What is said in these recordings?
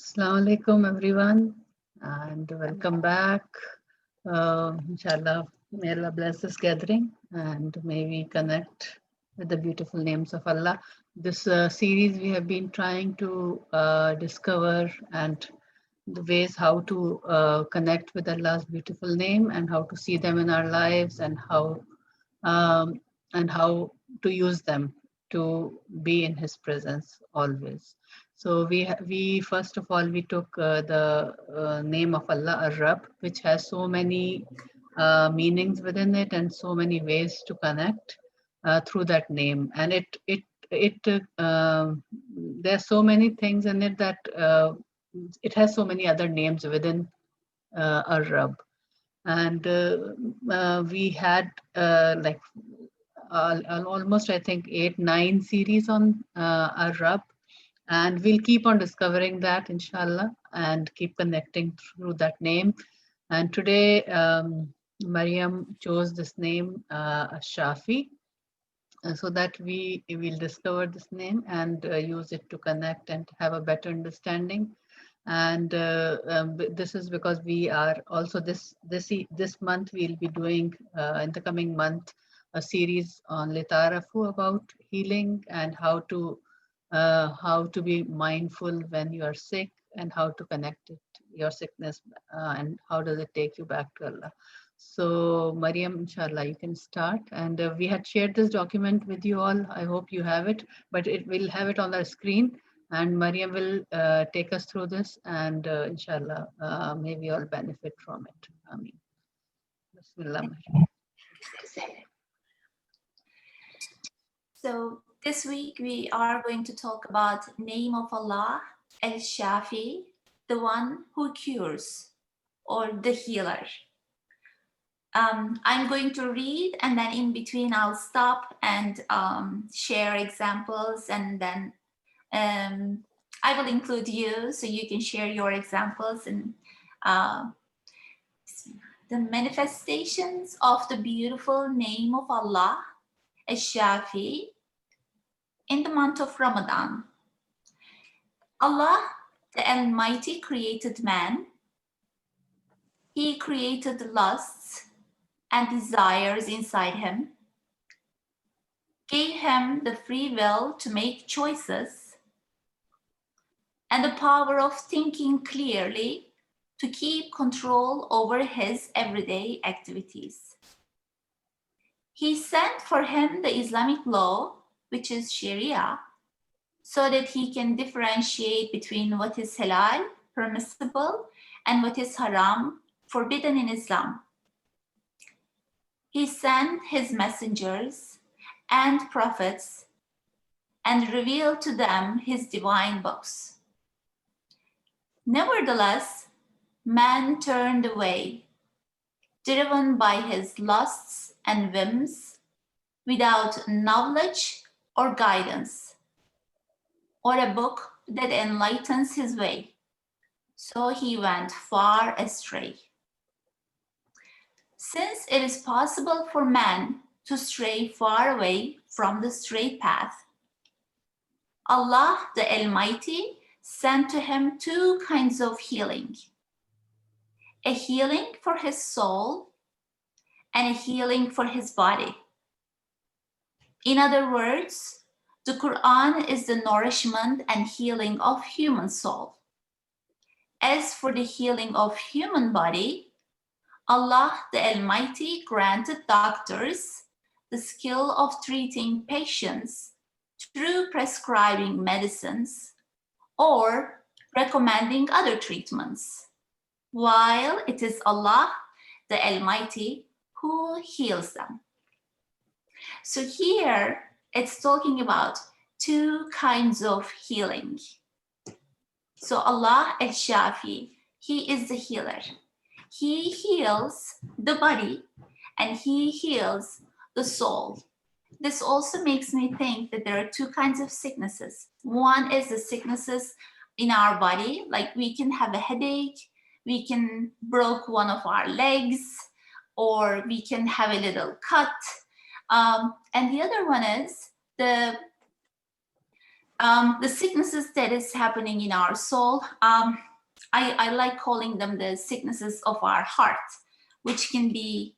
Assalamu alaikum everyone and welcome back. Inshallah, may Allah bless this gathering and may we connect with the beautiful names of Allah. This series we have been trying to discover and the ways how to connect with Allah's beautiful name and how to see them in our lives um, and how to use them to be in His presence always. So we first of all we took the name of Allah Ar-Rab, which has so many meanings within it and so many ways to connect through that name. And there are so many things in it that it has so many other names within Ar-Rab. And we had like almost I think 8-9 series on Ar-Rab, and we'll keep on discovering that inshallah and keep connecting through that name. And today Mariam chose this name Ash-Shafi, so that we will discover this name and use it to connect and have a better understanding. And this is because we are also this month we'll be doing in the coming month a series on Litarafu about healing and how to be mindful when you are sick and how to connect it your sickness and how does it take you back to Allah. So Mariam, inshallah, you can start. And we had shared this document with you all. I hope you have it, but it will have it on the screen. And Mariam will take us through this, and inshallah, may we all benefit from it. Ameen. Bismillah. So this week we are going to talk about name of Allah, Ash-Shafi, the one who cures, or the healer. I'm going to read, and then in between I'll stop and share examples, and then I will include you so you can share your examples and the manifestations of the beautiful name of Allah, Ash-Shafi, in the month of Ramadan. Allah, the Almighty, created man. He created lusts and desires inside him, gave him the free will to make choices, and the power of thinking clearly to keep control over his everyday activities. He sent for him the Islamic law, which is Sharia, so that he can differentiate between what is halal, permissible, and what is haram, forbidden in Islam. He sent his messengers and prophets and revealed to them his divine books. Nevertheless, man turned away, driven by his lusts and whims, without knowledge or guidance, or a book that enlightens his way. So he went far astray. Since it is possible for man to stray far away from the straight path, Allah the Almighty sent to him two kinds of healing: a healing for his soul and a healing for his body. In other words, the Quran is the nourishment and healing of human soul. As for the healing of human body, Allah the Almighty granted doctors the skill of treating patients through prescribing medicines or recommending other treatments, while it is Allah the Almighty who heals them. So here it's talking about two kinds of healing. So Allah Ash-Shafi, He is the healer. He heals the body and He heals the soul. This also makes me think that there are two kinds of sicknesses. One is the sicknesses in our body, like we can have a headache, we can broke one of our legs, or we can have a little cut. And the other one is the The sicknesses that is happening in our soul, I like calling them the sicknesses of our heart, which can be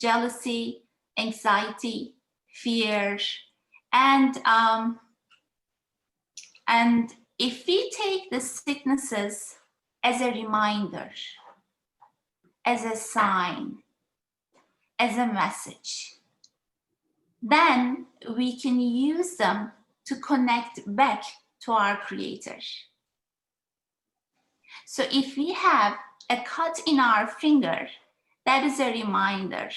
jealousy, anxiety, fear, and if we take the sicknesses as a reminder, as a sign, as a message, then we can use them to connect back to our Creator. So if we have a cut in our finger, that is a reminder.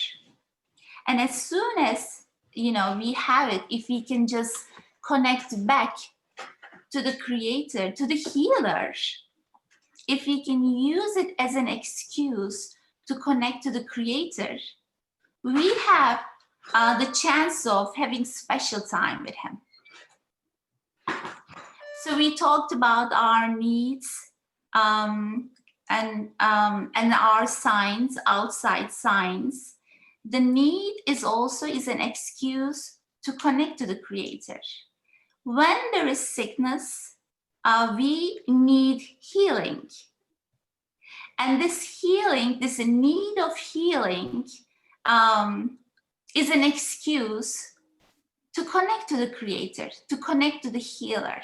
And as soon as we have it, if we can just connect back to the Creator, to the healer, if we can use it as an excuse to connect to the Creator, we have the chance of having special time with Him. So we talked about our needs and our signs, outside signs. The need is an excuse to connect to the Creator. When there is sickness, we need healing. And this healing, this need of healing, is an excuse to connect to the Creator, to connect to the healer.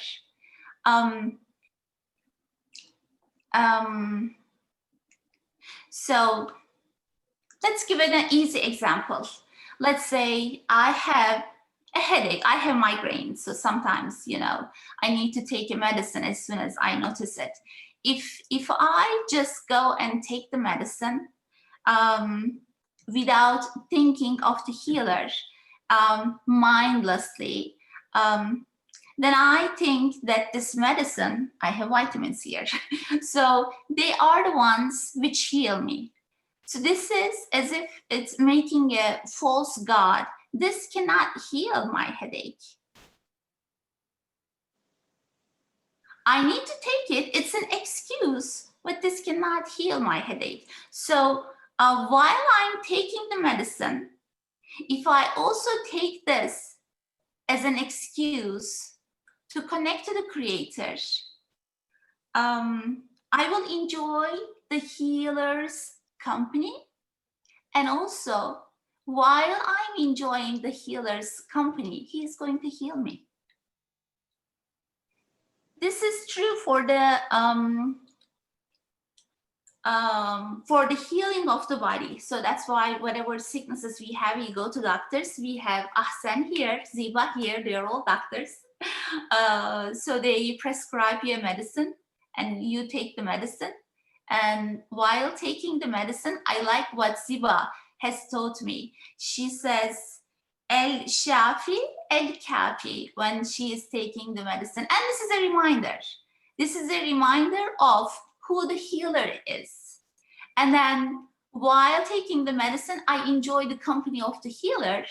So let's give it an easy example. Let's say I have a headache, I have migraines. So sometimes, I need to take a medicine as soon as I notice it. If I just go and take the medicine without thinking of the healer, mindlessly, then I think that this medicine, I have vitamins here, so they are the ones which heal me. So this is as if it's making a false god. This cannot heal my headache. I need to take it. It's an excuse, but this cannot heal my headache. So while I'm taking the medicine, if I also take this as an excuse to connect to the Creator, I will enjoy the healer's company. And also, while I'm enjoying the healer's company, he is going to heal me. This is true for the healing of the body. So that's why whatever sicknesses we have, we go to doctors. We have Ahsen here, Ziba here, they're all doctors. So they prescribe you a medicine and you take the medicine. And while taking the medicine, I like what Ziba has taught me. She says, Ash-Shafi, El-Kafi, when she is taking the medicine. And this is a reminder. This is a reminder of who the healer is. And then while taking the medicine, I enjoy the company of the healer.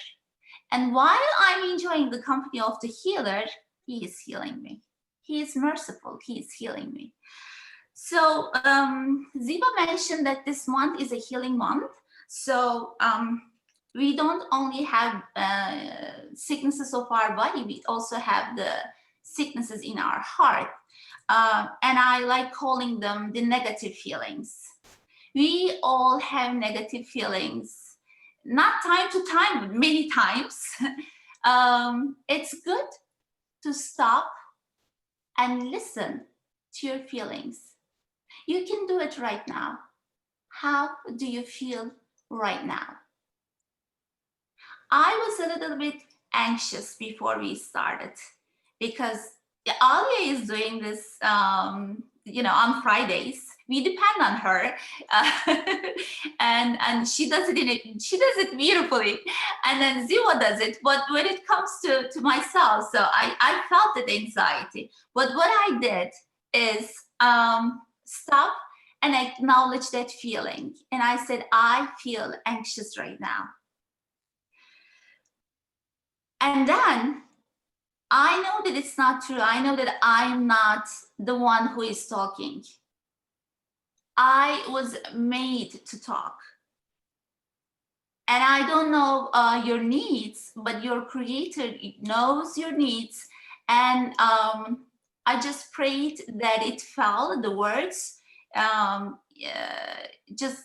And while I'm enjoying the company of the healer, he is healing me. He is merciful. He is healing me. So Ziba mentioned that this month is a healing month. So we don't only have sicknesses of our body, we also have the sicknesses in our heart. And I like calling them the negative feelings. We all have negative feelings, not time to time, but many times. It's good to stop and listen to your feelings. You can do it right now. How do you feel right now? I was a little bit anxious before we started because Alia is doing this, on Fridays. We depend on her, and she does it beautifully, and then Ziwa does it. But when it comes to myself, so I felt that anxiety. But what I did is stop and acknowledge that feeling, and I said, I feel anxious right now. And then I know that it's not true. I know that I'm not the one who is talking. I was made to talk. And I don't know your needs, but your Creator knows your needs And I just prayed that it fell, the words, just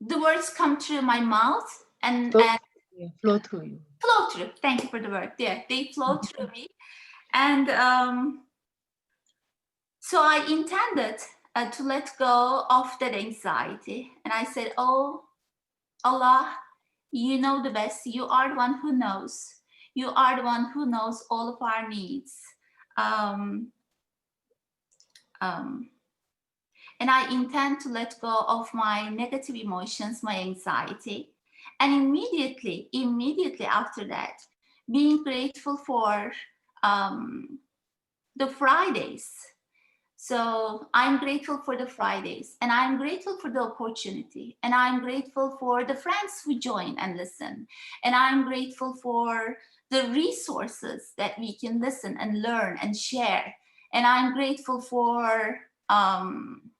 the words come through my mouth and flow through you. Flow through. Thank you for the word. Yeah, they flow through me. And so I intended to let go of that anxiety. And I said, oh, Allah, you know the best. You are the one who knows. You are the one who knows all of our needs. And I intend to let go of my negative emotions, my anxiety. And immediately after that, being grateful for the Fridays. So I'm grateful for the Fridays, and I'm grateful for the opportunity, and I'm grateful for the friends who join and listen, and I'm grateful for the resources that we can listen and learn and share, and I'm grateful for I'm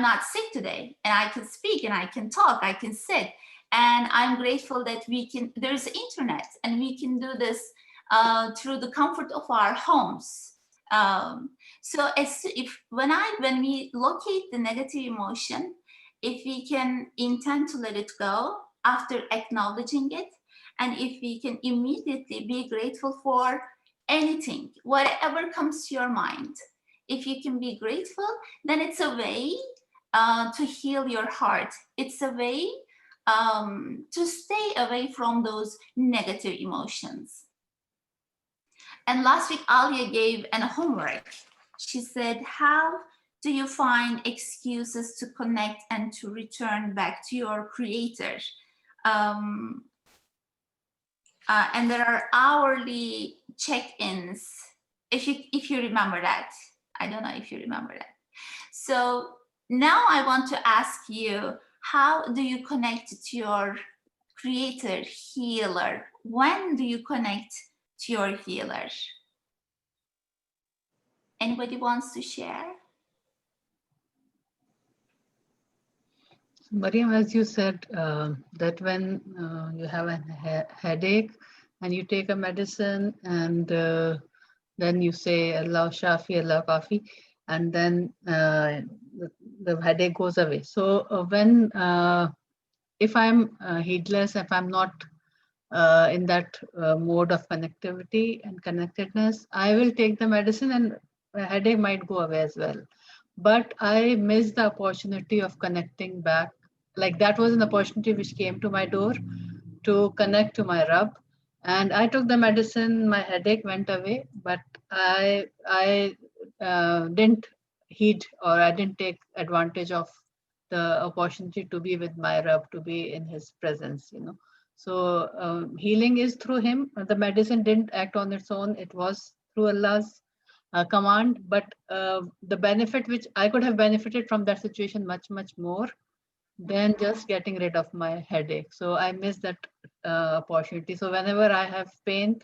not sick today, and I can speak, and I can talk, I can sit, and I'm grateful that there's internet, and we can do this through the comfort of our homes. So when we locate the negative emotion, if we can intend to let it go after acknowledging it, and if we can immediately be grateful for anything, whatever comes to your mind, if you can be grateful, then it's a way to heal your heart. It's a way to stay away from those negative emotions. And last week, Alia gave an homework. She said, how do you find excuses to connect and to return back to your creator? And there are hourly check-ins, if you remember that. I don't know if you remember that. So now I want to ask you, how do you connect to your creator, healer? When do you connect to your healer? Anybody wants to share? Mariam, as you said, that when you have a headache and you take a medicine and then you say Allah Shafi, Allah Kafi, and then the headache goes away. So when if I'm heedless, if I'm not in that mode of connectivity and connectedness, I will take the medicine and a headache might go away as well. But I missed the opportunity of connecting back. Like that was an opportunity which came to my door to connect to my Rabb. And I took the medicine, my headache went away, but I didn't heed, or I didn't take advantage of the opportunity to be with my Rabb, to be in his presence, you know. So healing is through him. The medicine didn't act on its own. It was through Allah's command, but the benefit which I could have benefited from that situation much, much more than just getting rid of my headache. So I missed that opportunity. So whenever I have pain,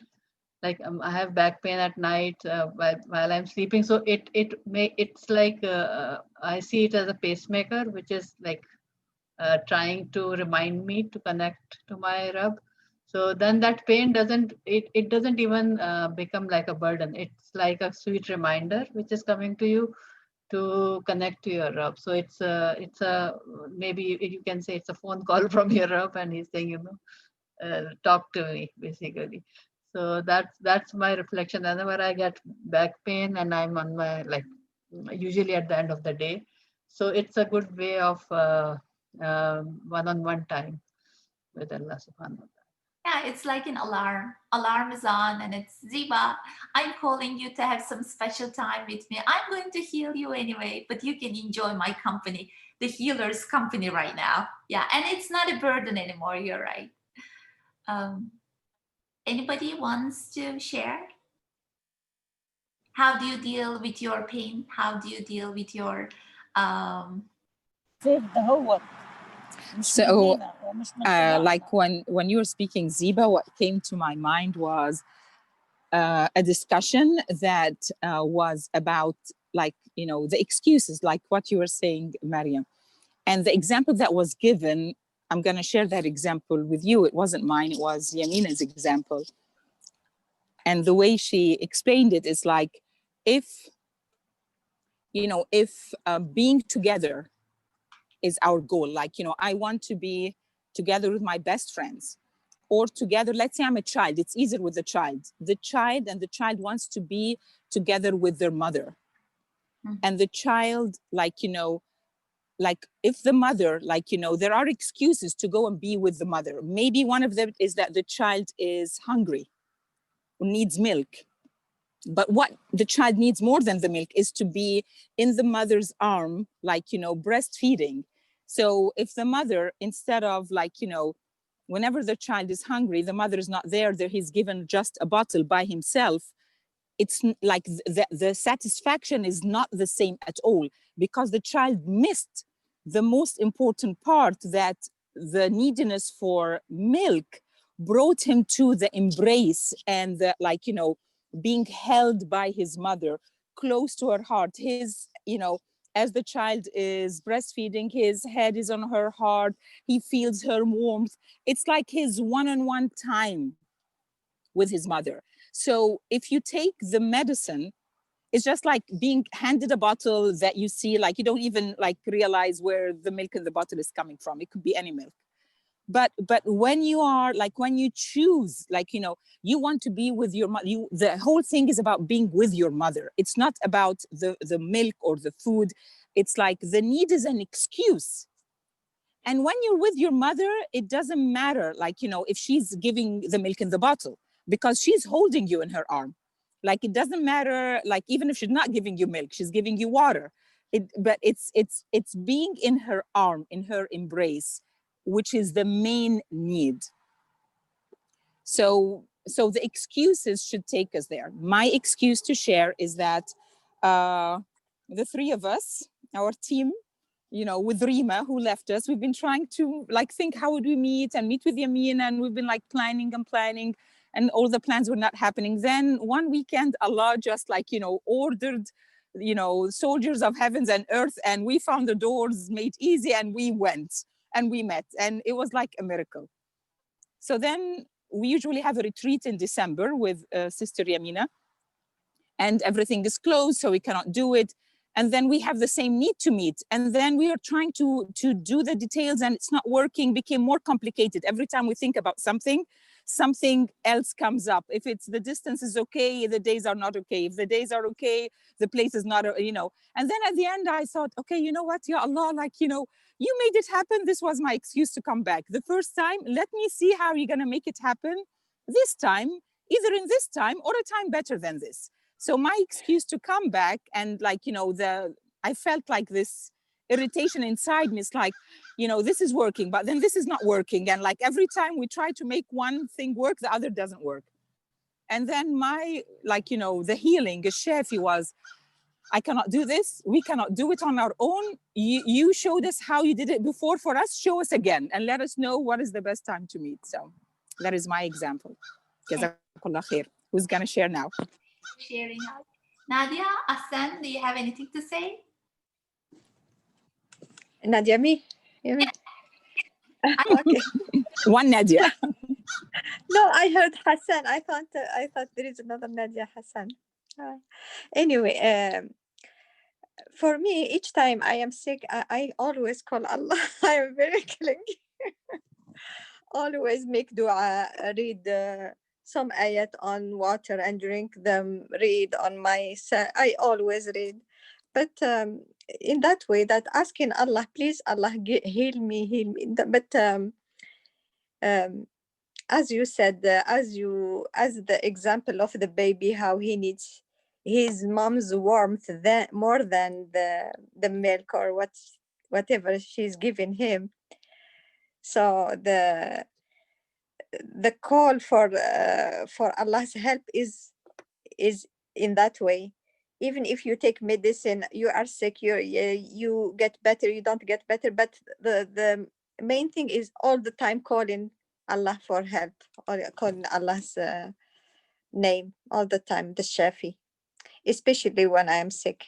like I have back pain at night while I'm sleeping, so it's like I see it as a pacemaker, which is like trying to remind me to connect to my Rabb. So then that pain it doesn't even become like a burden. It's like a sweet reminder which is coming to you to connect to your Rabb. So it's a maybe you can say it's a phone call from your Rabb, and he's saying, you know, talk to me basically. So that's my reflection. Whenever I get back pain and I'm on my, like, usually at the end of the day, so it's a good way of one-on-one time with Allah Subhanahu wa Taala. Yeah, it's like an alarm. Alarm is on, and it's Ziba. I'm calling you to have some special time with me. I'm going to heal you anyway, but you can enjoy my company, the healer's company right now. Yeah, and it's not a burden anymore. You're right. Anybody wants to share? How do you deal with your pain? How do you deal with your So like when you were speaking, Ziba, what came to my mind was a discussion that was about, like, you know, the excuses, like what you were saying, Mariam. And the example that was given, I'm going to share that example with you. It wasn't mine, it was Yamina's example. And the way she explained it is like, if, if being together is our goal, like, I want to be together with my best friends, or together, let's say I'm a child, it's easier with the child. The child wants to be together with their mother. Mm-hmm. And the child, like, like if the mother, like, there are excuses to go and be with the mother. Maybe one of them is that the child is hungry, needs milk. But what the child needs more than the milk is to be in the mother's arm, like, breastfeeding. So if the mother, instead of like, whenever the child is hungry, the mother is not there, he's given just a bottle by himself, it's like the satisfaction is not the same at all, because the child missed the most important part, that the neediness for milk brought him to the embrace and the, like, being held by his mother close to her heart. His, as the child is breastfeeding, his head is on her heart, he feels her warmth. It's like his one-on-one time with his mother. So if you take the medicine, it's just like being handed a bottle that you see, like, you don't even like realize where the milk in the bottle is coming from. It could be any milk. But when you are like, when you choose, like, you want to be with your mother, the whole thing is about being with your mother. It's not about the milk or the food. It's like the need is an excuse. And when you're with your mother, it doesn't matter, like, if she's giving the milk in the bottle, because she's holding you in her arm. Like, it doesn't matter, like, even if she's not giving you milk, she's giving you water. But it's being in her arm, in her embrace, which is the main need. So the excuses should take us there. My excuse to share is that the three of us, our team, with Rima, who left us, we've been trying to like think, how would we meet with Yamin, and we've been like planning, and all the plans were not happening. Then one weekend, Allah just like, ordered, soldiers of heavens and earth, and we found the doors made easy, and we went and we met, and it was like a miracle. So then we usually have a retreat in December with Sister Yamina, and everything is closed, so we cannot do it. And then we have the same need to meet, and then we are trying to do the details, and it's not working, became more complicated. Every time we think about something else comes up. If it's the distance is okay, the days are not okay. If the days are okay, the place is not, And then at the end I thought, okay, you know what, Ya Allah, like, you made it happen. This was my excuse to come back. The first time, let me see how you're gonna make it happen this time, either in this time or a time better than this. So my excuse to come back, and like, I felt like this irritation inside me. It's like, this is working, but then this is not working. And like every time we try to make one thing work, the other doesn't work. And then my, like, the healing, Ash-Shafi, was, I cannot do this. We cannot do it on our own. You showed us how you did it before for us. Show us again and let us know what is the best time to meet. So that is my example. Jazakallah khair. Who's going to share now? Sharing out. Nadia, Hassan, do you have anything to say? Nadia, me? You mean? Okay. One Nadia. No, I heard Hassan. I thought there is another Nadia Hassan. Anyway, for me, each time I am sick, I always call Allah. I am very clingy. Always make dua, read some ayat on water and drink them, read on my, I always read. But in that way, that asking Allah, please, Allah, heal me, heal me. But as you said, as the example of the baby, how he needs his mom's warmth more than the milk or whatever she's giving him. So the call for Allah's help is in that way. Even if you take medicine, you are sick, you get better, you don't get better, but the main thing is all the time calling Allah for help, or calling Allah's name all the time, the Shafi, especially when I am sick.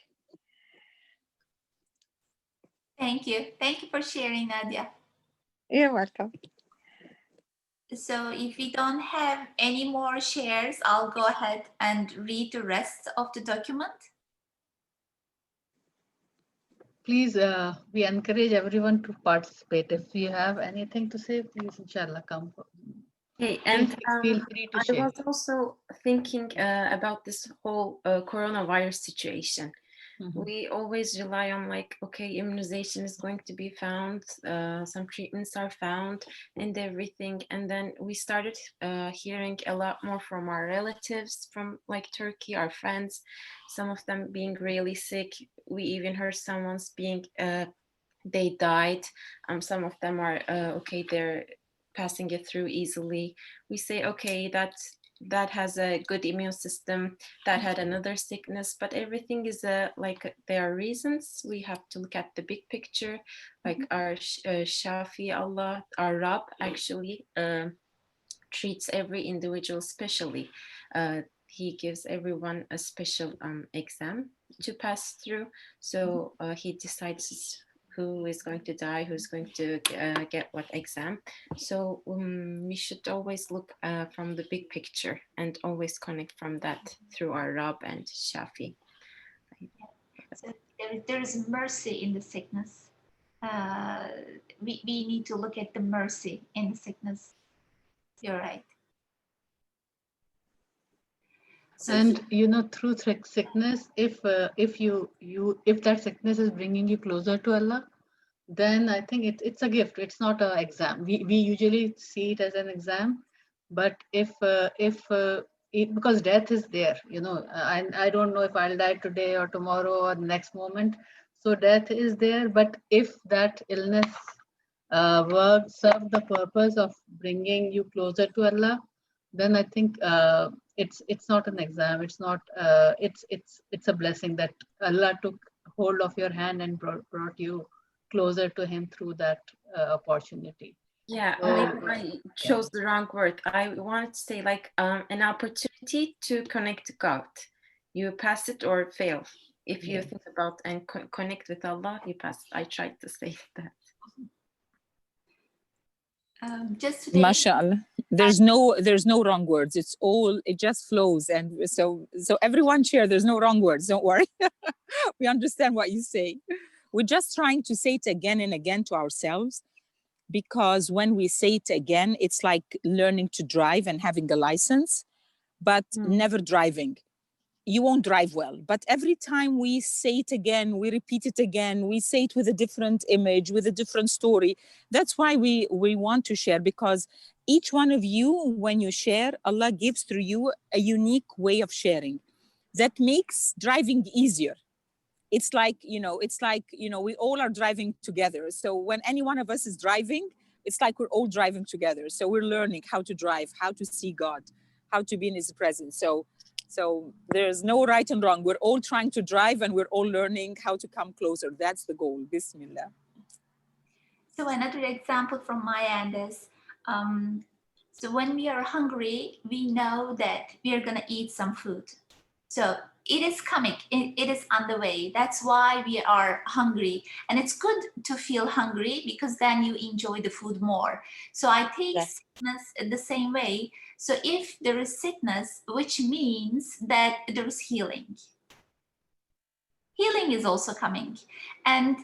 Thank you. Thank you for sharing, Nadia. You're welcome. So if we don't have any more shares, I'll go ahead and read the rest of the document. Please, we encourage everyone to participate. If you have anything to say, please, inshallah, come. Hey, and Feel free to I share. was also thinking about this whole coronavirus situation. We always rely on like, okay, immunization is going to be found, some treatments are found and everything. And then we started hearing a lot more from our relatives from like Turkey, our friends, some of them being really sick. We even heard someone's being, they died. Some of them are, okay, they're passing it through easily. We say, okay, that has a good immune system, that had another sickness, but everything is like there are reasons. We have to look at the big picture, like our Shafi Allah, our Rab actually treats every individual specially. He gives everyone a special exam to pass through. So he decides who is going to die, who's going to get what exam. So we should always look from the big picture and always connect from that through our Rab and Shafi. So there is mercy in the sickness. We need to look at the mercy in the sickness. You're right. So And through sickness, if that sickness is bringing you closer to Allah, then I think it's a gift. It's not an exam. We usually see it as an exam, but because death is there, I don't know if I'll die today or tomorrow or the next moment. So death is there, but if that illness serve the purpose of bringing you closer to Allah, then I think it's not an exam. It's not. It's a blessing that Allah took hold of your hand and brought you closer to Him through that opportunity. Yeah, So, maybe I chose the wrong word. I wanted to say like an opportunity to connect to God. You pass it or fail. If you think about and connect with Allah, you pass. I tried to say that. Just today, MashaAllah. There's no wrong words. It just flows. And so everyone share, there's no wrong words. Don't worry. We understand what you say. We're just trying to say it again and again to ourselves, because when we say it again, it's like learning to drive and having a license, but never driving. You won't drive well. But every time we say it again, we repeat it again, we say it with a different image, with a different story. That's why we want to share, because each one of you, when you share, Allah gives through you a unique way of sharing that makes driving easier. It's like, we all are driving together. So when any one of us is driving, it's like we're all driving together. So we're learning how to drive, how to see God, how to be in His presence. So there's no right and wrong. We're all trying to drive and we're all learning how to come closer. That's the goal. Bismillah. so another example from my end is, so when we are hungry, we know that we are going to eat some food. So it is coming, it is on the way. That's why we are hungry. And it's good to feel hungry, because then you enjoy the food more. So I take sickness the same way. So if there is sickness, which means that there is healing. Healing is also coming. And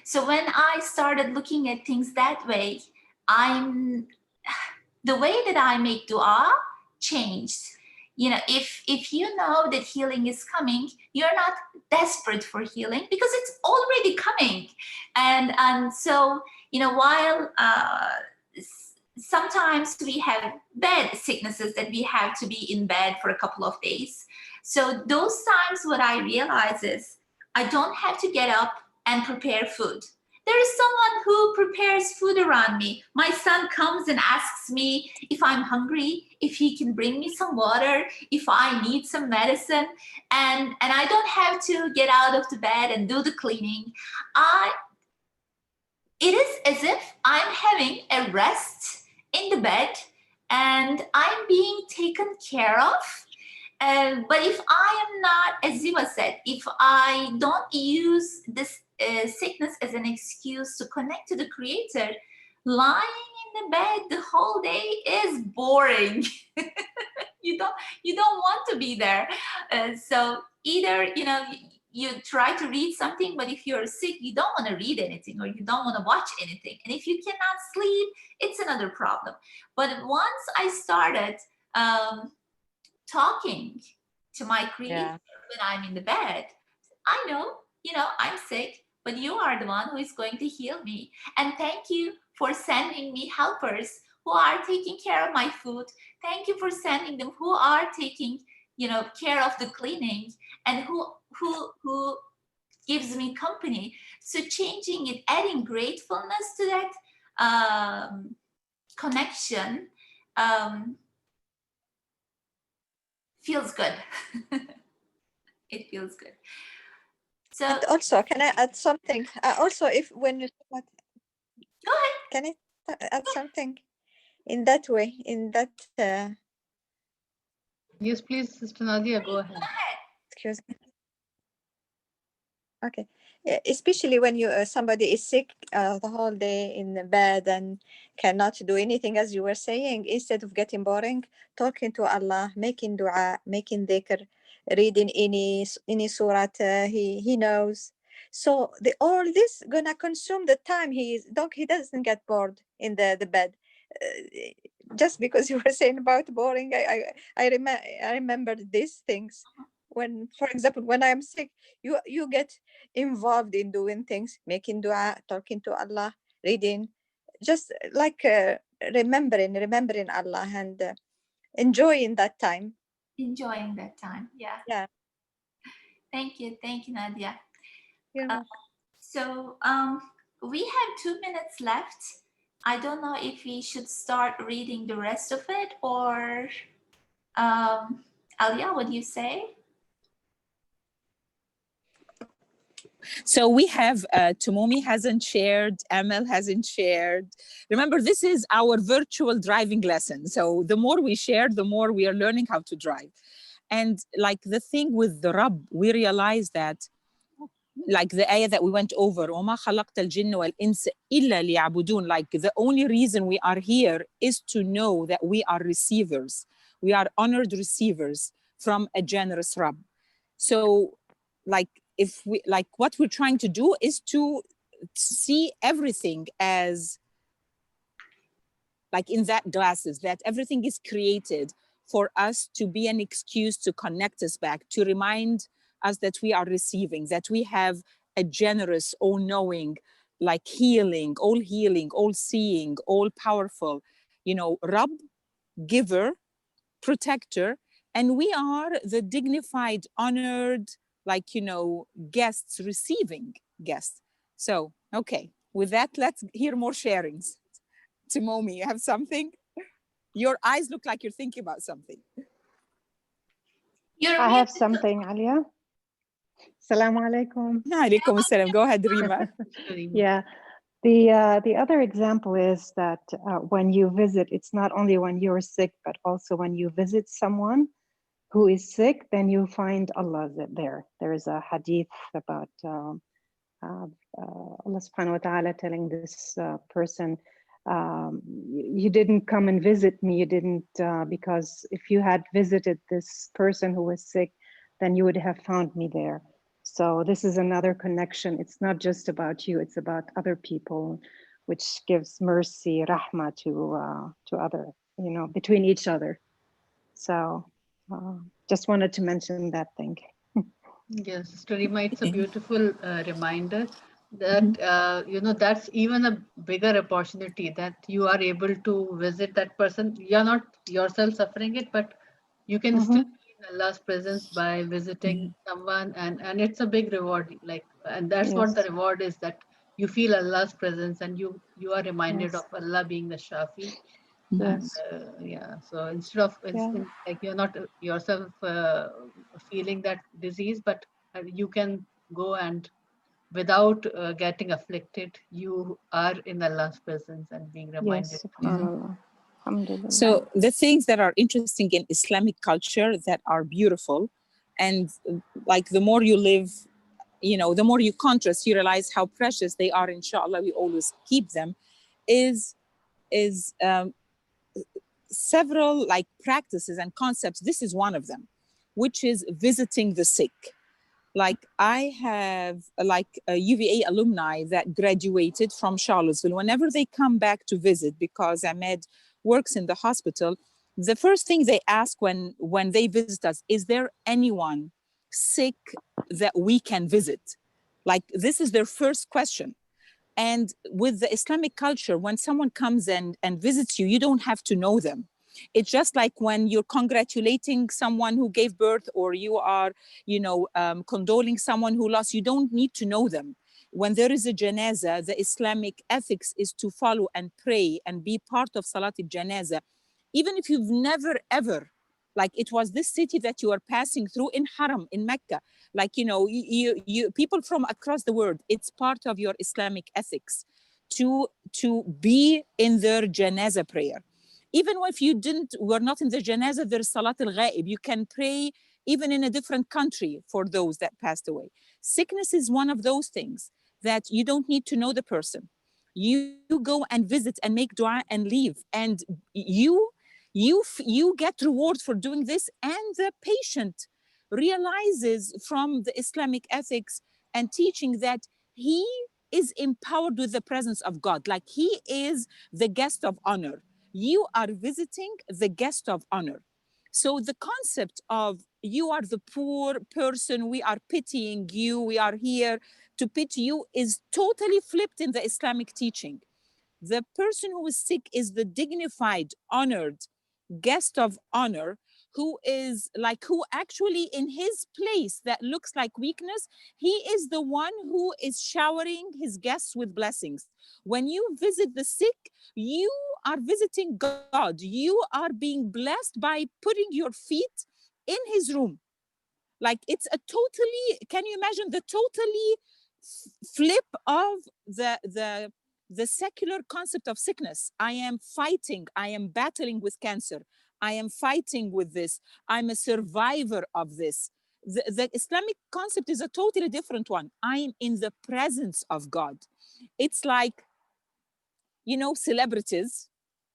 so when I started looking at things that way, the way that I make dua changed. If you know that healing is coming, you're not desperate for healing, because it's already coming. And so, while sometimes we have bad sicknesses that we have to be in bed for a couple of days. So those times, what I realize is I don't have to get up and prepare food. There is someone who prepares food around me. My son comes and asks me if I'm hungry, if he can bring me some water, if I need some medicine. And I don't have to get out of the bed and do the cleaning. It is as if I'm having a rest in the bed and I'm being taken care of. But if I am not, as Ziva said, if I don't use this sickness as an excuse to connect to the Creator, lying in the bed the whole day is boring. you don't want to be there. So either you try to read something, but if you're sick, you don't want to read anything or you don't want to watch anything. And if you cannot sleep, it's another problem. But once I started talking to my Creator when I'm in the bed, I know, I'm sick, but you are the one who is going to heal me. And thank you for sending me helpers who are taking care of my food. Thank you for sending them who are taking, care of the cleaning and who gives me company. So changing it, adding gratefulness to that connection feels good. It feels good. So, and also, can I add something? Also, if when you go ahead. can I add something in that way? In that, Yes, please, Sister Nadia, go ahead. excuse me. Okay, especially when you somebody is sick the whole day in the bed and cannot do anything, as you were saying, instead of getting boring, talking to Allah, making dua, making dhikr, reading any surah he knows. So all this gonna consume the time he doesn't get bored in the bed. Just because you were saying about boring, I remember these things. When, for example, when I'm sick, you get involved in doing things, making dua, talking to Allah, reading, just like remembering Allah and enjoying that time. Enjoying that time. Yeah. Thank you, Nadia. You're welcome. So we have 2 minutes left. I don't know if we should start reading the rest of it or Alia, what do you say? So we have Tumumi hasn't shared, Amel hasn't shared. Remember, this is our virtual driving lesson. So the more we share, the more we are learning how to drive. And like the thing with the Rabb, we realize that, like the ayah that we went over, وَمَا خَلَقْتَ الْجِنَّ وَالْإِنسَ إِلَّا لِيَعْبُدُونَ, like the only reason we are here is to know that we are receivers. We are honored receivers from a generous Rabb. So like if we, like what we're trying to do is to see everything as like in that glasses, that everything is created for us to be an excuse to connect us back, to remind us that we are receiving, that we have a generous, all-knowing, like healing, all seeing, all powerful, Rabb, giver, protector, and we are the dignified, honored, like, guests, receiving guests. So, okay, with that, let's hear more sharings. Timomi, you have something? Your eyes look like you're thinking about something. I have something, Alia. Assalamu alaikum. Alaikum assalam. Go ahead, Rima. Yeah. The other example is that when you visit, it's not only when you're sick, but also when you visit someone who is sick, then you find Allah there. There is a hadith about Allah subhanahu wa ta'ala telling this person, you didn't come and visit me, you didn't, because if you had visited this person who was sick, then you would have found me there. So this is another connection. It's not just about you, it's about other people, which gives mercy, rahmah to other, between each other. So just wanted to mention that thing. Yes, Sister Rima, it's a beautiful reminder that, that's even a bigger opportunity that you are able to visit that person. You're not yourself suffering it, but you can still be in Allah's presence by visiting someone, and it's a big reward. And that's what the reward is, that you feel Allah's presence and you are reminded of Allah being the Shafi. Yes. And so instead of like you're not yourself feeling that disease, but you can go and without getting afflicted, you are in Allah's presence and being reminded. Yes, subhanallah. Alhamdulillah. So the things that are interesting in Islamic culture that are beautiful, and like the more you live you know, the more you contrast, you realize how precious they are. Inshallah, we always keep them. Is several like practices and concepts. This is one of them, which is visiting the sick. Like I have like a UVA alumni that graduated from Charlottesville. Whenever they come back to visit, because Ahmed works in the hospital, the first thing they ask when they visit us, is there anyone sick that we can visit? Like this is their first question. And with the Islamic culture, when someone comes and visits you, you don't have to know them. It's just like when you're congratulating someone who gave birth, or you are, you know, condoling someone who lost, you don't need to know them. When there is a janazah, the Islamic ethics is to follow and pray and be part of Salat al-Janazah. Even if you've never ever, like it was this city that you are passing through in Haram, in Mecca, like, you know, you people from across the world, it's part of your Islamic ethics to be in their janazah prayer. Even if you were not in the janazah, there's Salat al-Ghaib. You can pray even in a different country for those that passed away. Sickness is one of those things that you don't need to know the person. You go and visit and make dua and leave, and you get reward for doing this, and the patient realizes from the Islamic ethics and teaching that he is empowered with the presence of God, like he is the guest of honor. You are visiting the guest of honor. So the concept of you are the poor person, we are pitying you, we are here to pity you, is totally flipped in the Islamic teaching. The person who is sick is the dignified, honored guest of honor, who actually in his place that looks like weakness, he is the one who is showering his guests with blessings. When you visit the sick, you are visiting God. You are being blessed by putting your feet in his room. Like it's a totally, can you imagine the totally flip of the secular concept of sickness? I am fighting, I am battling with cancer, I am fighting with this, I'm a survivor of this. The Islamic concept is a totally different one. I'm in the presence of God. It's like, you know, celebrities,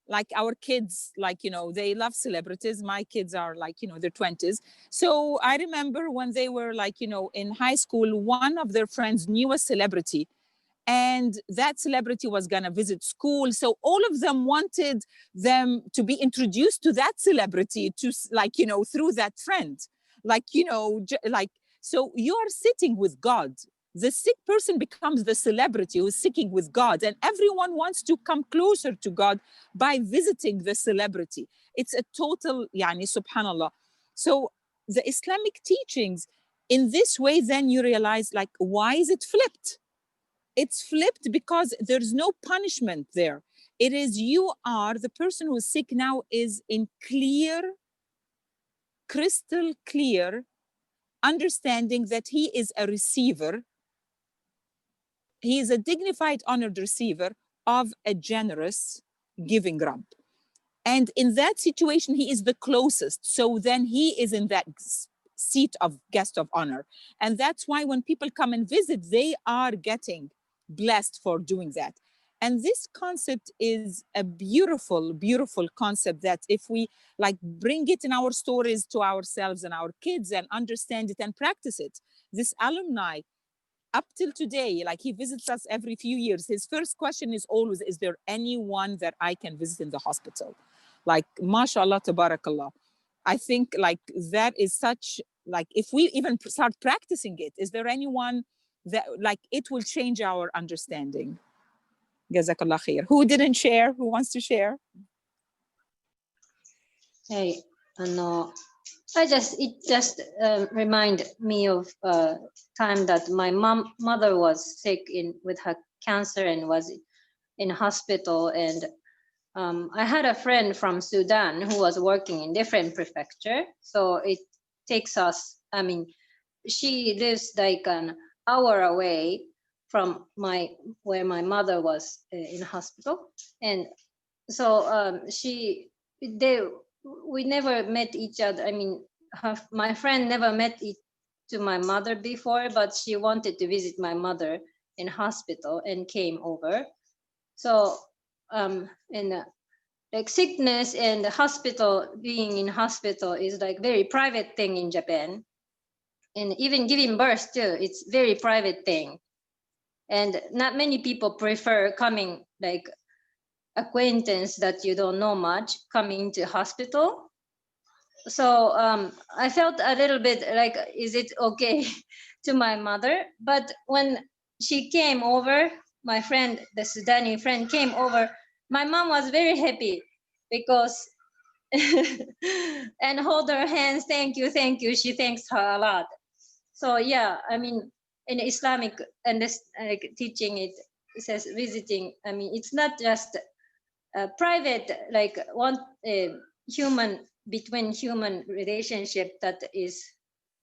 like our kids, like, you know, they love celebrities. My kids are like, you know, their 20s. So I remember when they were like, you know, in high school, one of their friends knew a celebrity, and that celebrity was going to visit school. So all of them wanted them to be introduced to that celebrity, to like, you know, through that friend, like, you know, like, so you are sitting with God. The sick person becomes the celebrity who's sitting with God, and everyone wants to come closer to God by visiting the celebrity. It's a total, yani, subhanallah. So the Islamic teachings in this way, then you realize, like, why is it flipped? It's flipped because there's no punishment there. It is, you are the person who is sick now is in clear, crystal clear understanding that he is a receiver. He is a dignified, honored receiver of a generous giving Rabb. And in that situation, he is the closest. So then he is in that seat of guest of honor. And that's why when people come and visit, they are getting blessed for doing that. And this concept is a beautiful, beautiful concept that if we like bring it in our stories to ourselves and our kids and understand it and practice it, this alumni up till today, like he visits us every few years, his first question is always, is there anyone that I can visit in the hospital? Like, mashallah, tabarakallah. I think like that is such, like if we even start practicing it, is there anyone that like it will change our understanding? Jazakallah khair. Who didn't share? Who wants to share? Hey, it just remind me of time that my mother was sick with her cancer and was in hospital, and I had a friend from Sudan who was working in different prefecture, so it takes us, I mean, she lives like an hour away from where my mother was in hospital, and so we never met each other. I mean, my friend never met to my mother before, but she wanted to visit my mother in hospital and came over. So in like sickness and the hospital, being in hospital is like very private thing in Japan. And even giving birth too, it's very private thing. And not many people prefer coming like acquaintance that you don't know much coming to hospital. So I felt a little bit like, is it okay to my mother? But when she came over, my friend, the Sudani friend came over, my mom was very happy because and hold her hands, thank you, thank you. She thanks her a lot. So yeah, I mean, in Islamic and this teaching, it says visiting. I mean, it's not just private, like one human between human relationship that is,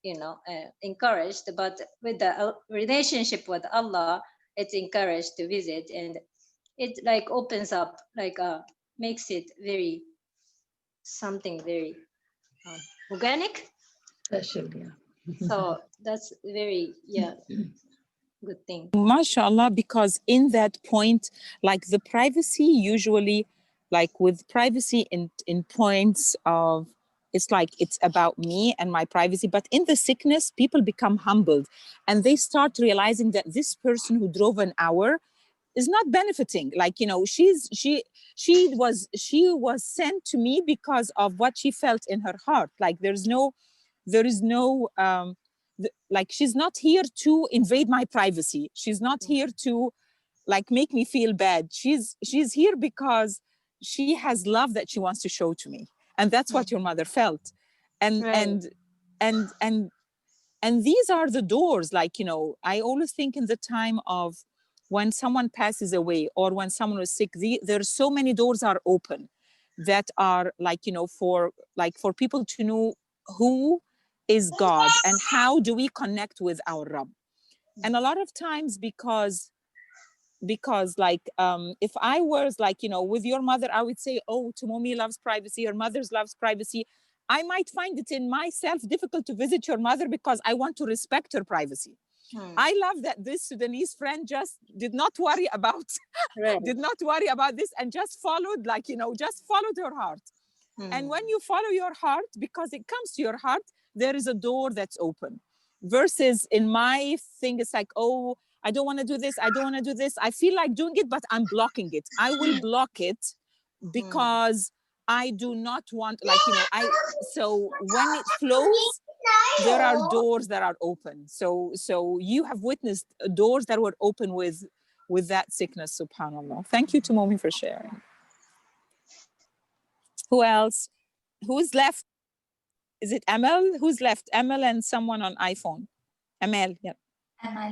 you know, encouraged, but with the relationship with Allah, it's encouraged to visit, and it like opens up, like makes it very something very organic. Special, yeah. So that's very, yeah, good thing. MashaAllah, because in that point, like the privacy usually, like with privacy in points of, it's like it's about me and my privacy. But in the sickness, people become humbled and they start realizing that this person who drove an hour is not benefiting. Like, you know, she was sent to me because of what she felt in her heart. Like there is no like she's not here to invade my privacy. She's not here to like make me feel bad. She's here because she has love that she wants to show to me, and that's what your mother felt. and Right. and and and and these are the doors. Like, you know, I always think in the time of when someone passes away or when someone is sick, there's so many doors are open that are like, you know, for people to know who is God and how do we connect with our Rabb. And a lot of times because like if I was like, you know, with your mother, I would say, oh, Tumomi loves privacy, your mother's loves privacy. I might find it in myself difficult to visit your mother because I want to respect her privacy. I love that this Sudanese friend just did not worry about Right. did not worry about this and just followed, like, you know, just followed her heart. And when you follow your heart, because it comes to your heart, there is a door that's open. Versus in my thing, it's like, oh, I don't want to do this. I don't want to do this. I feel like doing it, but I'm blocking it. I will block it because I do not want, like, you know, so when it flows, there are doors that are open. So you have witnessed doors that were open with that sickness, subhanAllah. Thank you to Momi for sharing. Who else? Who's left? Is it Amel? Who's left? Amel and someone on iPhone. Amel, yeah.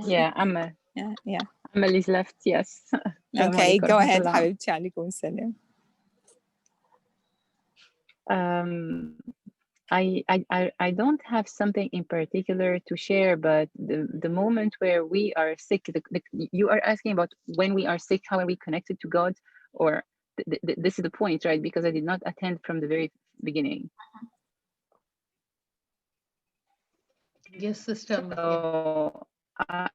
Yeah, Amel. Yeah. Amel is left, yes. Okay, go ahead, Habibti. Alaikum salam. I don't have something in particular to share, but the moment where we are sick, you are asking about when we are sick, how are we connected to God? Or this is the point, right? Because I did not attend from the very beginning. Yes, sister. So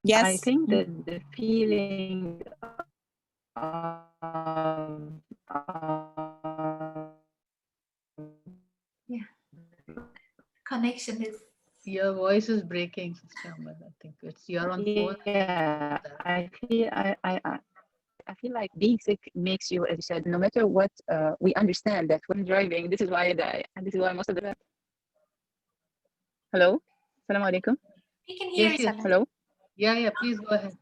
Yes. I think that the feeling Yeah. Connection is. Your voice is breaking, sister. But I think you're on phone. Yeah, I feel like being sick makes you, as you said, no matter what, we understand that when driving, this is why most of the. Hello? Assalamu alaikum. We can hear Yes, you. yes. Hello? Yeah, please go ahead.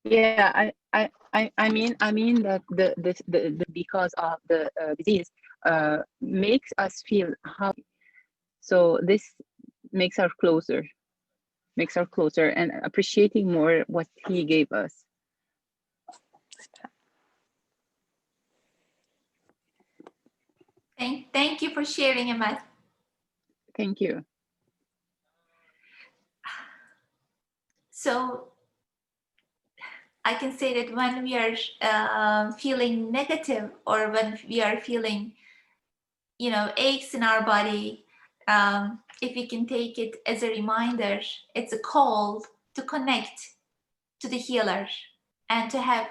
Yeah, I mean that the because of the disease makes us feel happy. So this makes us closer and appreciating more what he gave us. Thank you for sharing, Ahmad. Thank you. So I can say that when we are feeling negative or when we are feeling aches in our body, if we can take it as a reminder, it's a call to connect to the healer and to have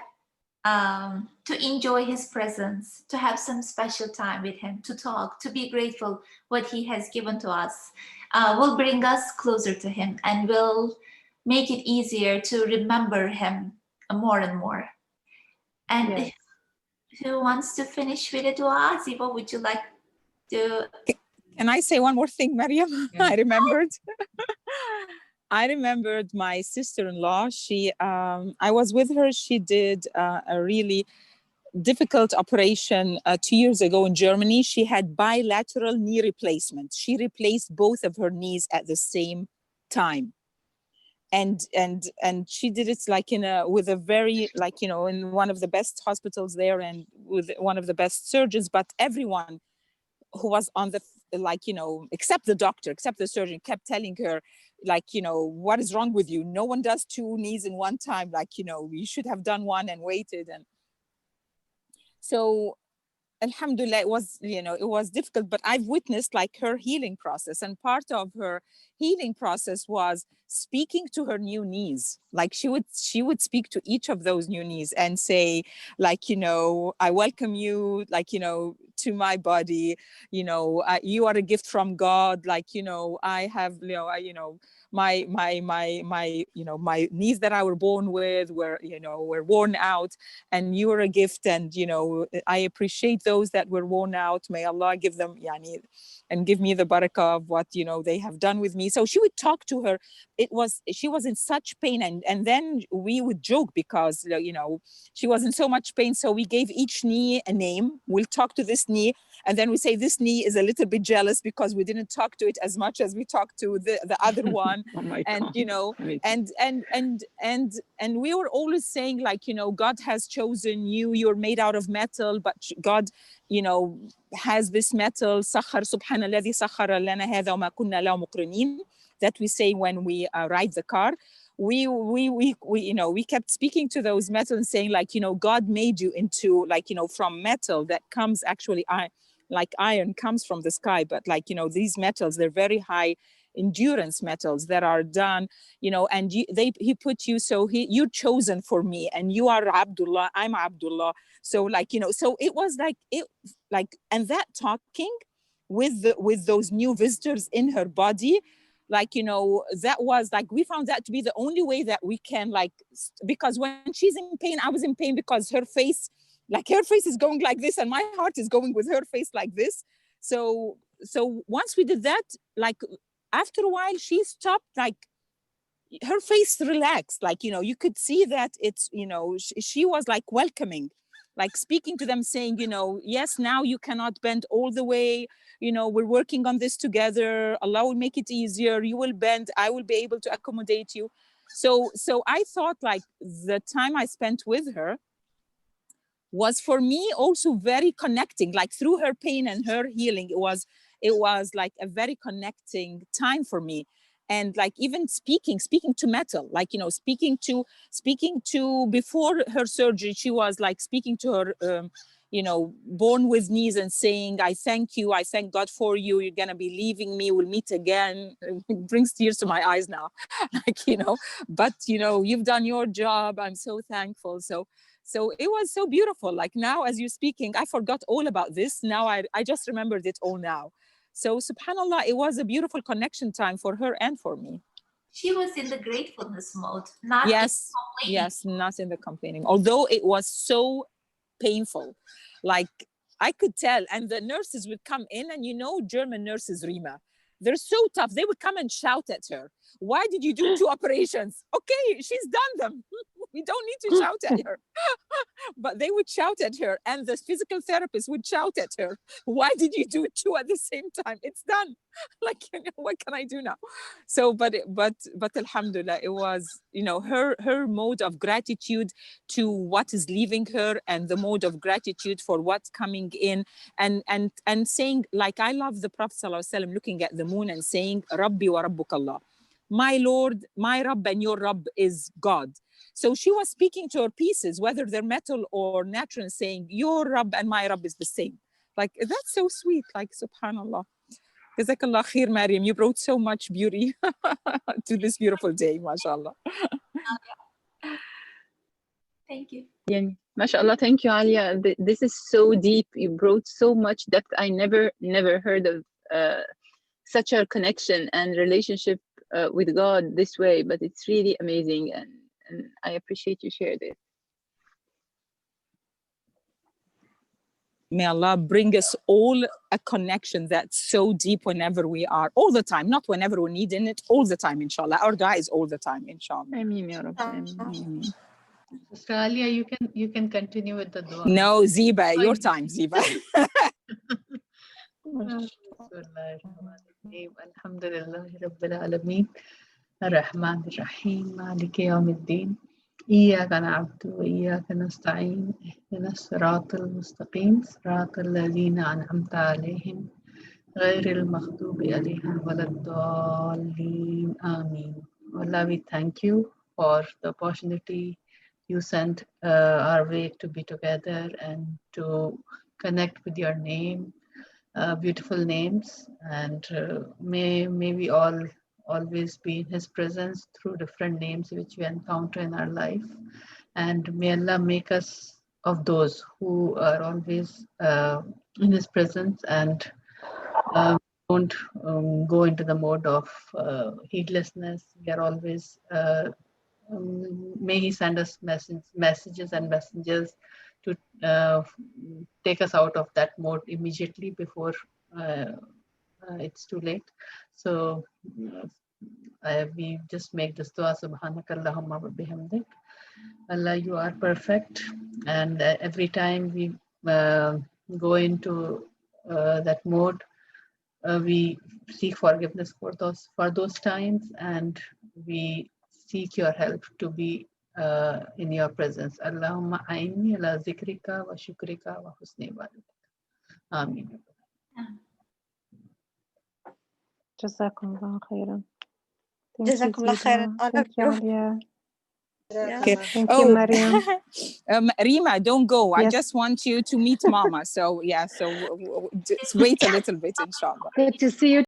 to enjoy his presence, to have some special time with him, to talk, to be grateful what he has given to us, will bring us closer to him and will make it easier to remember him more and more. And Yes. who wants to finish with a dua? Ziva, would you like to? Can I say one more thing, Mariam? Yeah. I remembered. I remembered my sister-in-law. I was with her. She did a really difficult operation 2 years ago in Germany. She had bilateral knee replacement. She replaced both of her knees at the same time. And she did it like with a very, like, in one of the best hospitals there and with one of the best surgeons. But everyone who was on the, like, except the doctor, except the surgeon, kept telling her, like, what is wrong with you? No one does two knees in one time. Like, you should have done one and waited. And so alhamdulillah, it was difficult, but I've witnessed like her healing process, and part of her healing process was speaking to her new knees. Like she would speak to each of those new knees and say, like, I welcome you, like, to my body, you are a gift from God. Like, I have, my my knees that I were born with were worn out, and you are a gift, and I appreciate those that were worn out. May Allah give them and give me the barakah of what they have done with me. So she would talk to her. She was in such pain, and then we would joke because she was in so much pain, so we gave each knee a name. We'll talk to this knee, and then we say this knee is a little bit jealous because we didn't talk to it as much as we talked to the other one. Oh my And God. and we were always saying, like, God has chosen you. You're made out of metal, but God has this metal, سخر سبحان الذي سخر لنا هذا وما كنا له مقرنين, that we say when we ride the car. We kept speaking to those metals and saying, like, God made you into, like, from metal that comes actually, like iron comes from the sky, but like, these metals, they're very high endurance metals that are done, and he put you, so you're chosen for me, and you are Abdullah, I'm Abdullah. So, like, so it was like, and that talking with those new visitors in her body, like, that was like, we found that to be the only way that we can, like, because when she's in pain, I was in pain because her face is going like this, and my heart is going with her face like this. So once we did that, like, after a while, she stopped, like, her face relaxed, like, you could see that it's, she was like welcoming, like speaking to them, saying, yes, now you cannot bend all the way, we're working on this together, Allah will make it easier, you will bend, I will be able to accommodate you. So I thought, like, the time I spent with her was for me also very connecting, like, through her pain and her healing. It was like a very connecting time for me. And like, even speaking to metal, like, speaking to before her surgery, she was like speaking to her born with knees and saying, I thank you, I thank God for you, you're gonna be leaving me, we'll meet again. It brings tears to my eyes now. Like, but you've done your job, I'm so thankful. So it was so beautiful. Like, now as you're speaking, I forgot all about this. Now I just remembered it all now. So subhanallah, it was a beautiful connection time for her and for me. She was in the gratefulness mode, not Yes, in complaining. yes, not in the complaining. Although it was so painful, like, I could tell. And the nurses would come in, and German nurses, Rima, they're so tough. They would come and shout at her, why did you do 2 operations? Okay, she's done them. We don't need to shout at her. But they would shout at her, and the physical therapist would shout at her, why did you do 2 at the same time? It's done. Like, what can I do now? So but alhamdulillah, it was her mode of gratitude to what is leaving her, and the mode of gratitude for what's coming in, and saying, like, I love the Prophet ﷺ looking at the moon and saying, Rabbi wa Rabbukallah, my Lord, my Rabb, and your Rabb is God. So she was speaking to her pieces, whether they're metal or natural, saying, your Rabb and my Rabb is the same. Like, that's so sweet. Like, subhanallah. Jazakallah khair, Mariam. You brought so much beauty to this beautiful day, mashallah. Thank you. Yeah, mashallah, thank you, Alia. This is so deep. You brought so much depth. I never heard of such a connection and relationship with God this way, but it's really amazing, and I appreciate you shared it. May Allah bring us all a connection that's so deep whenever we are, all the time, not whenever we need in it, all the time, inshallah. Our guys all the time, inshallah. Ameen, ya Rabbi. Ameen. Sister Alia, you can continue with the dua. No, Ziba, your time, Ziba. Alhamdulillah Rabbil Alameen. Ar-Rahman Ar-Rahim. Maliki Yawmiddin. إياك نعبد وإياك نستعين اهدنا الصراط المستقيم صراط الذين أنعمت عليهم غير المغضوب عليهم ولا الضالين آمين. Allah, we thank you for the opportunity you sent our way to be together and to connect with your name, beautiful names, and may we all always be in his presence through different names which we encounter in our life, and may Allah make us of those who are always in his presence and don't go into the mode of heedlessness. We are always may he send us messages and messengers to take us out of that mode immediately before it's too late. So we just make this dua, subhanakallahumma wa bihamdik. Allah, you are perfect, and every time we go into that mode, we seek forgiveness for those times, and we seek your help to be in your presence. Allahumma aini ala zikrika wa shukrika wa husni ibadatik. Ameen. Jazakumullah khairan. Jazakumullah khairan, all of Thank you, you. Alia. Yeah. Okay. Thank you, Mariam. Rima, don't go. I Yes. just want you to meet Mama. So, yeah, so just wait a little bit, inshallah. Good to see you